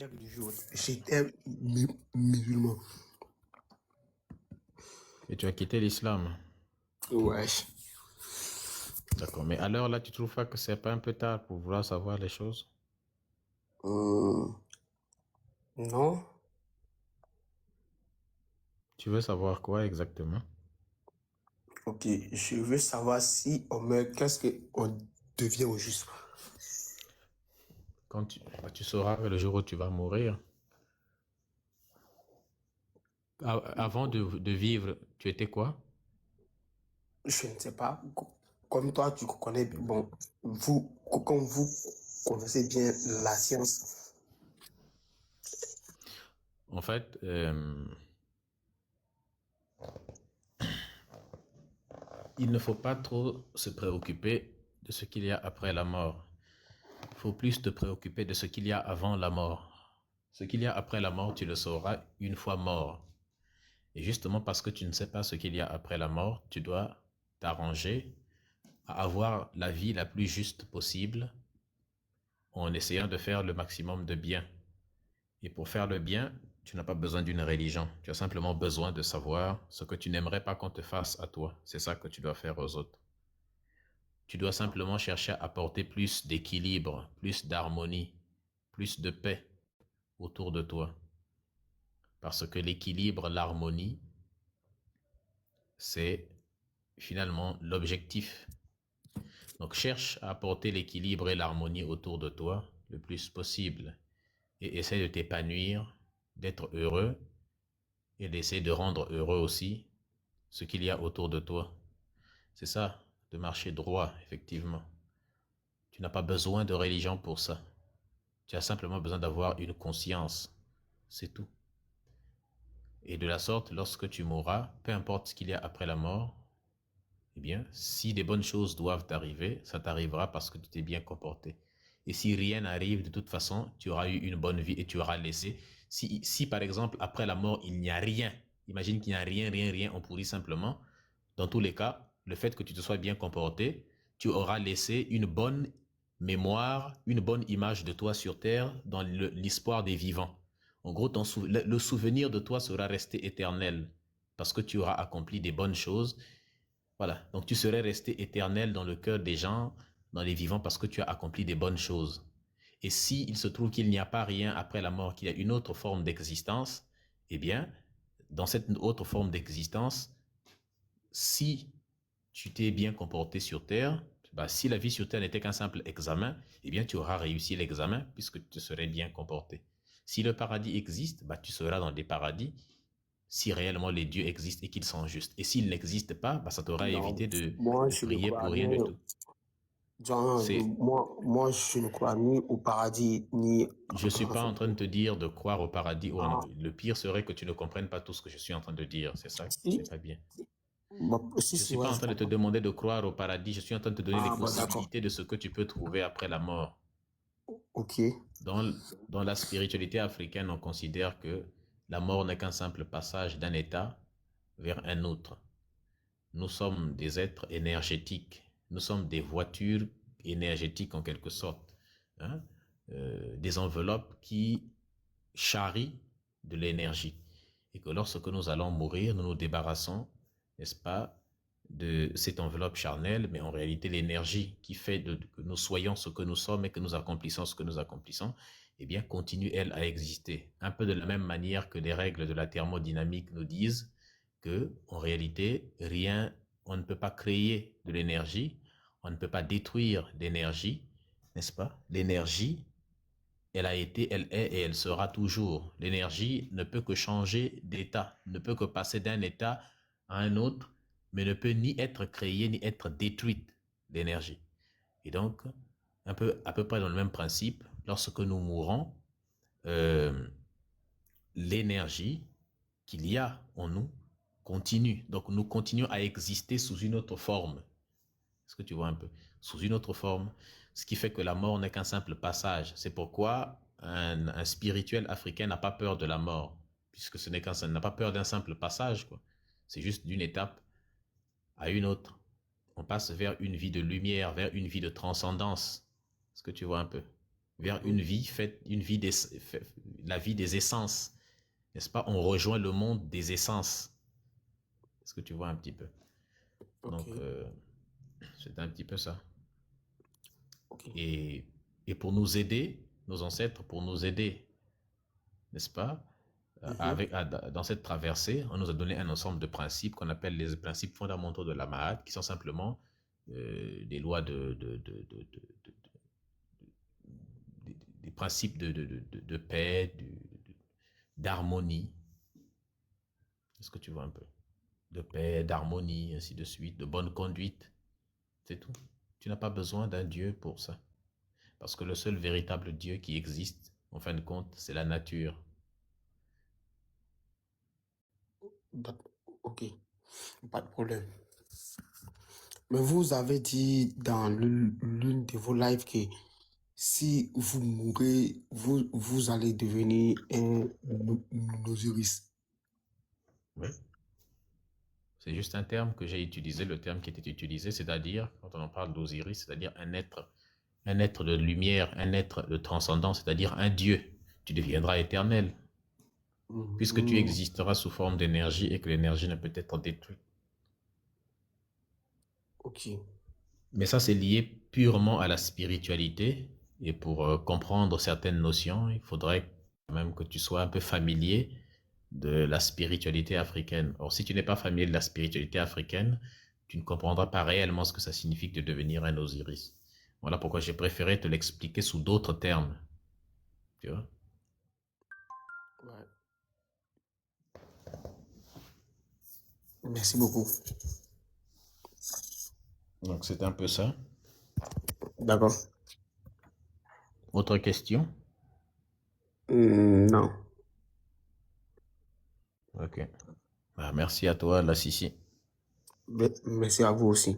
religieux. J'étais musulman. Et tu as quitté l'islam. Ouais. D'accord. Mais alors là, tu trouves pas que c'est pas un peu tard pour vouloir savoir les choses? Non. Tu veux savoir quoi exactement? Ok. Je veux savoir si on meurt, qu'est-ce qu'on devient au juste. Quand tu sauras le jour où tu vas mourir. Avant de vivre, tu étais quoi? Je ne sais pas. Comme toi, tu connais, bon, vous, comme vous connaissez bien la science. En fait, il ne faut pas trop se préoccuper de ce qu'il y a après la mort. Il faut plus te préoccuper de ce qu'il y a avant la mort. Ce qu'il y a après la mort, tu le sauras une fois mort. Et justement parce que tu ne sais pas ce qu'il y a après la mort, tu dois t'arranger à avoir la vie la plus juste possible en essayant de faire le maximum de bien. Et pour faire le bien, tu n'as pas besoin d'une religion. Tu as simplement besoin de savoir ce que tu n'aimerais pas qu'on te fasse à toi. C'est ça que tu dois faire aux autres. Tu dois simplement chercher à apporter plus d'équilibre, plus d'harmonie, plus de paix autour de toi. Parce que l'équilibre, l'harmonie, c'est finalement l'objectif. Donc cherche à apporter l'équilibre et l'harmonie autour de toi le plus possible et essaie de t'épanouir, d'être heureux et d'essayer de rendre heureux aussi ce qu'il y a autour de toi. C'est ça, de marcher droit, effectivement. Tu n'as pas besoin de religion pour ça. Tu as simplement besoin d'avoir une conscience. C'est tout. Et de la sorte, lorsque tu mourras, peu importe ce qu'il y a après la mort, eh bien, si des bonnes choses doivent t'arriver, ça t'arrivera parce que tu t'es bien comporté. Et si rien n'arrive, de toute façon, tu auras eu une bonne vie et tu auras laissé. Si par exemple, après la mort, il n'y a rien, imagine qu'il n'y a rien, on pourrit simplement. Dans tous les cas, le fait que tu te sois bien comporté, tu auras laissé une bonne mémoire, une bonne image de toi sur Terre dans l'espoir des vivants. En gros, le souvenir de toi sera resté éternel parce que tu auras accompli des bonnes choses. Voilà. Donc tu serais resté éternel dans le cœur des gens, dans les vivants, parce que tu as accompli des bonnes choses. Et si il se trouve qu'il n'y a pas rien après la mort, qu'il y a une autre forme d'existence, eh bien, dans cette autre forme d'existence, si tu t'es bien comporté sur Terre, bah, si la vie sur Terre n'était qu'un simple examen, eh bien, tu auras réussi l'examen puisque tu te serais bien comporté. Si le paradis existe, bah, tu seras dans des paradis si réellement les dieux existent et qu'ils sont justes. Et s'ils n'existent pas, bah, ça t'aura Non, évité moi, de je ne prier crois pour rien du rien. tout. Genre, C'est, moi, je ne crois ni au paradis, ni je en suis pas enfer. en train de te dire de croire au paradis ou Ah, le pire serait que tu ne comprennes pas tout ce que je suis en train de dire. C'est ça qui si, n'est pas bien. Je si, suis pas ouais, en je train de te comprends. demander de croire au paradis. Je suis en train de te donner les Ah, bah, d'accord. possibilités de ce que tu peux trouver après la mort. Ok. Dans la spiritualité africaine, on considère que la mort n'est qu'un simple passage d'un état vers un autre. Nous sommes des êtres énergétiques. Nous sommes des voitures énergétiques en quelque sorte. Hein? Des enveloppes qui charrient de l'énergie. Et que lorsque nous allons mourir, nous nous débarrassons, n'est-ce pas, de cette enveloppe charnelle, mais en réalité l'énergie qui fait que nous soyons ce que nous sommes et que nous accomplissons ce que nous accomplissons, eh bien, continue, elle, à exister. Un peu de la même manière que les règles de la thermodynamique nous disent que, en réalité, rien, on ne peut pas créer de l'énergie, on ne peut pas détruire d'énergie, n'est-ce pas? L'énergie, elle a été, elle est et elle sera toujours. L'énergie ne peut que changer d'état, ne peut que passer d'un état à un autre, mais ne peut ni être créée ni être détruite, l'énergie. Et donc, un peu, à peu près dans le même principe, lorsque nous mourons, euh, l'énergie qu'il y a en nous continue. Donc, nous continuons à exister sous une autre forme. Est-ce que tu vois un peu? Sous une autre forme. Ce qui fait que la mort n'est qu'un simple passage. C'est pourquoi un spirituel africain n'a pas peur de la mort. Puisque ce n'est qu'un, n'a pas peur d'un simple passage, quoi. C'est juste d'une étape à une autre. On passe vers une vie de lumière, vers une vie de transcendance. Est-ce que tu vois un peu? vers Mhm. la vie des essences, n'est-ce pas? On rejoint le monde des essences. Est-ce que tu vois un petit peu? Ok, Donc, c'est un petit peu ça. ok. Et, et pour nous aider, nos ancêtres, pour nous aider, n'est-ce pas? Mhm. Dans cette traversée, on nous a donné un ensemble de principes qu'on appelle les principes fondamentaux de la Mahat, qui sont simplement des lois des principes de paix, d'harmonie. Est-ce que tu vois un peu? De paix, d'harmonie, ainsi de suite, de bonne conduite. C'est tout. Tu n'as pas besoin d'un Dieu pour ça. Parce que le seul véritable Dieu qui existe, en fin de compte, c'est la nature. Ok, pas de problème. Mais vous avez dit dans l'une de vos lives que si vous mourrez, vous allez devenir un Osiris. Oui. C'est juste un terme que j'ai utilisé, le terme qui était utilisé, c'est-à-dire, quand on en parle d'Osiris, c'est-à-dire un être de lumière, un être de transcendance, c'est-à-dire un Dieu. Tu deviendras éternel, puisque tu Mhm. existeras sous forme d'énergie et que l'énergie ne peut être détruite. Ok, Mais ça, c'est lié purement à la spiritualité. Et pour comprendre certaines notions, il faudrait quand même que tu sois un peu familier de la spiritualité africaine. Or, si tu n'es pas familier de la spiritualité africaine, tu ne comprendras pas réellement ce que ça signifie de devenir un Osiris. Voilà pourquoi j'ai préféré te l'expliquer sous d'autres termes. Tu vois? ouais. Merci beaucoup. Donc, c'est un peu ça. D'accord. Autre question? Non. Ok. Ah, merci à toi, la Sissi. Merci à vous aussi.